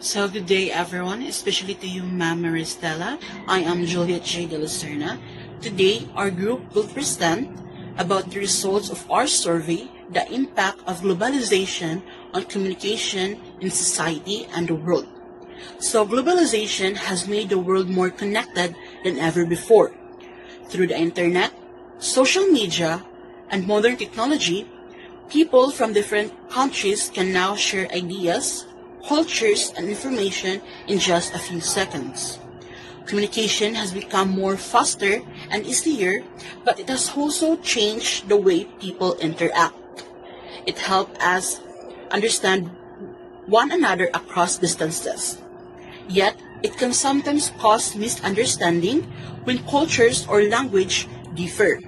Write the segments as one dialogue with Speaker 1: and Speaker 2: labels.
Speaker 1: So good day everyone, especially to you Ma'am Maristella. I am Juliet J. De Lucerna. Today, our group will present about the results of our survey, the impact of globalization on communication in society and the world. So globalization has made the world more connected than ever before. Through the internet, social media, and modern technology, people from different countries can now share ideas, cultures, and information in just a few seconds. Communication has become more faster and easier, but it has also changed the way people interact. It helps us understand one another across distances. Yet, it can sometimes cause misunderstanding when cultures or language differ.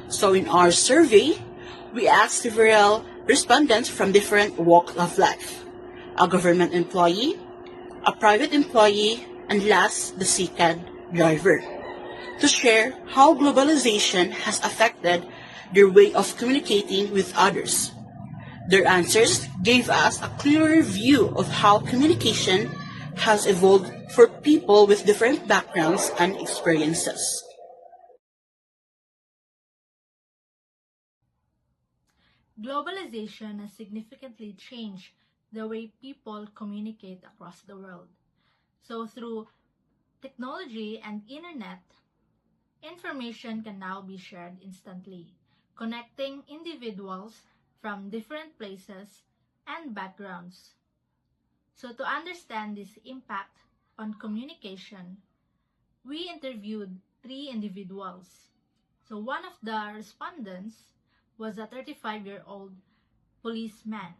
Speaker 1: So in our survey, we asked several respondents from different walks of life: a government employee, a private employee, and last, the second driver, to share how globalization has affected their way of communicating with others. Their answers gave us a clearer view of how communication has evolved for people with different backgrounds and experiences.
Speaker 2: Globalization has significantly changed the way people communicate across the world. So through technology and internet, information can now be shared instantly, connecting individuals from different places and backgrounds. So to understand this impact on communication, we interviewed three individuals. So one of the respondents was a 35-year-old policeman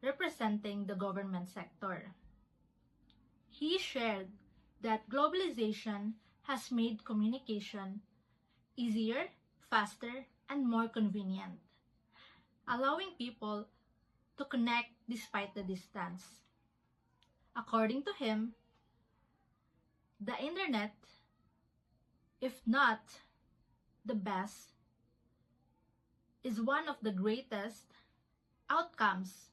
Speaker 2: representing the government sector. He shared that globalization has made communication easier, faster, and more convenient, allowing people to connect despite the distance. According to him, the internet, if not the best, is one of the greatest outcomes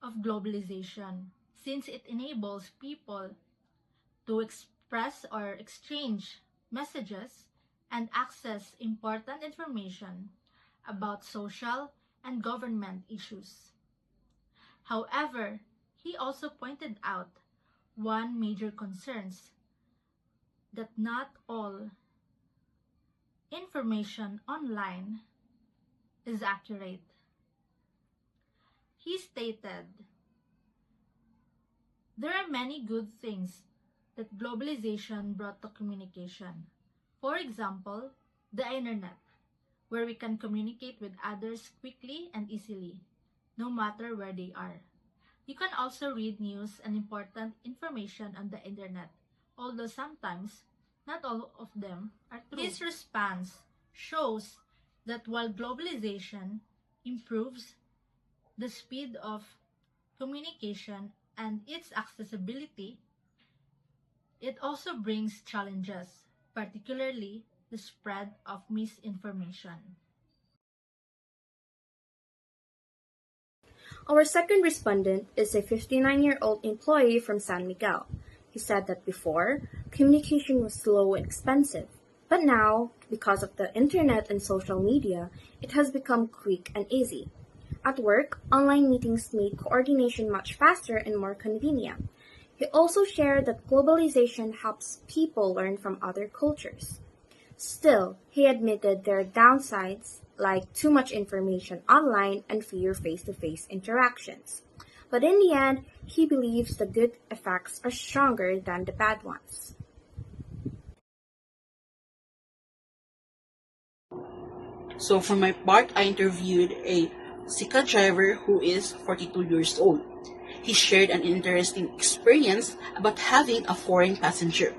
Speaker 2: of globalization, since it enables people to express or exchange messages and access important information about social and government issues. However, he also pointed out one major concerns, that not all information online is accurate. He stated, there are many good things that globalization brought to communication. For example, the internet, where we can communicate with others quickly and easily, no matter where they are. You can also read news and important information on the internet, although sometimes not all of them are true. This response shows that while globalization improves the speed of communication and its accessibility, it also brings challenges, particularly the spread of misinformation.
Speaker 3: Our second respondent is a 59-year-old employee from San Miguel. He said that before, communication was slow and expensive, but now, because of the internet and social media, it has become quick and easy. At work, online meetings made coordination much faster and more convenient. He also shared that globalization helps people learn from other cultures. Still, he admitted there are downsides like too much information online and fewer face-to-face interactions. But in the end, he believes the good effects are stronger than the bad ones.
Speaker 1: So for my part, I interviewed a Sika driver who is 42 years old. He shared an interesting experience about having a foreign passenger.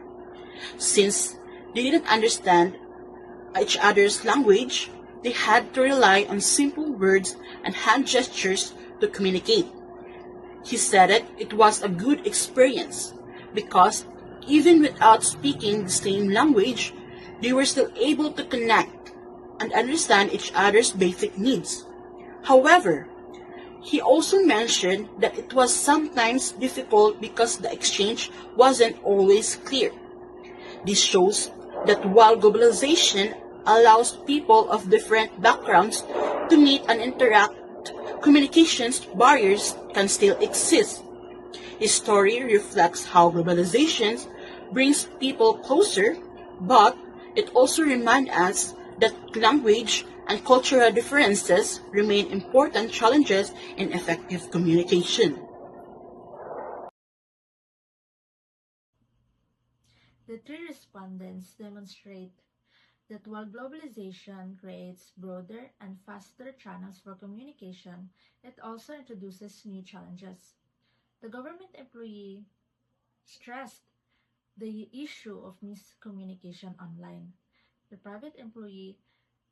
Speaker 1: Since they didn't understand each other's language, they had to rely on simple words and hand gestures to communicate. He said it was a good experience because even without speaking the same language, they were still able to connect and understand each other's basic needs. However, He also mentioned that it was sometimes difficult because the exchange wasn't always clear. This shows that while globalization allows people of different backgrounds to meet and interact, communications barriers can still exist. His story reflects how globalization brings people closer, but it also reminds us that language and cultural differences remain important challenges in effective communication.
Speaker 2: The three respondents demonstrate that while globalization creates broader and faster channels for communication, it also introduces new challenges. The government employee stressed the issue of miscommunication online. The private employee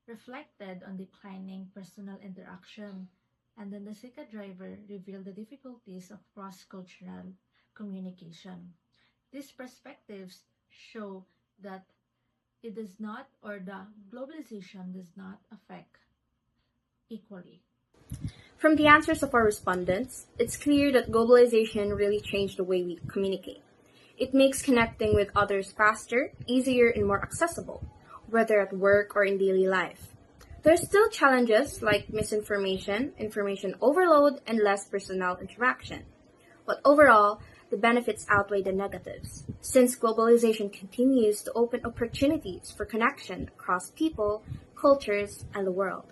Speaker 2: reflected on declining personal interaction, and then the Sika driver revealed the difficulties of cross-cultural communication. These perspectives show that it does not, or the globalization does not affect equally.
Speaker 3: From the answers of our respondents, it's clear that globalization really changed the way we communicate. It makes connecting with others faster, easier, and more accessible, whether at work or in daily life. There are still challenges like misinformation, information overload, and less personal interaction. But overall, the benefits outweigh the negatives, since globalization continues to open opportunities for connection across people, cultures, and the world.